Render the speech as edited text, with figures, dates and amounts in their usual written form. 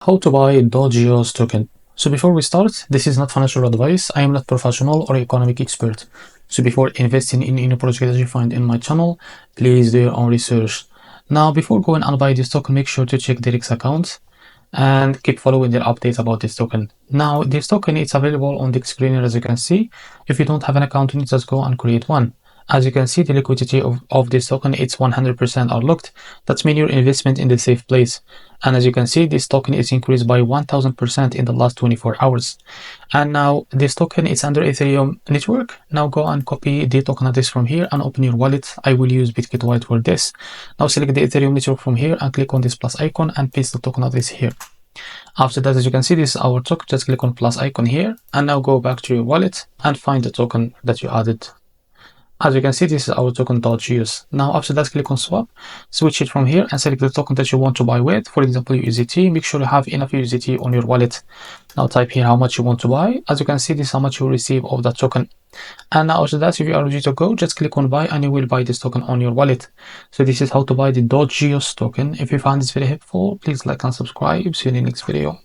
How to buy DOGEIUS token. So before we start, this is not financial advice. I am not professional or economic expert. So before investing in any project that you find in my channel, please do your own research. Now, before going and buy this token, make sure to check Derek's account and keep following their updates about this token. Now, this token is available on the screen as you can see. If you don't have an account, you need to just go and create one. As you can see, the liquidity of this token, it's 100% unlocked. That means your investment in the safe place. And as you can see, this token is increased by 1000% in the last 24 hours. And now this token is under Ethereum network. Now go and copy the token address from here and open your wallet. I will use Bitget Wallet for this. Now select the Ethereum network from here and click on this plus icon and paste the token address here. After that, as you can see, this is our token. Just click on plus icon here and now go back to your wallet and find the token that you added. As you can see, this is our token .GEUS. Now after that, click on swap, switch it from here and select the token that you want to buy with. For example, USDT. Make sure you have enough USDT on your wallet. Now type here how much you want to buy. As you can see, this is how much you will receive of that token. And now after that, if you are ready to go, just click on buy and you will buy this token on your wallet. So this is how to buy the .GEUS token. If you found this very helpful, please like and subscribe. See you in the next video.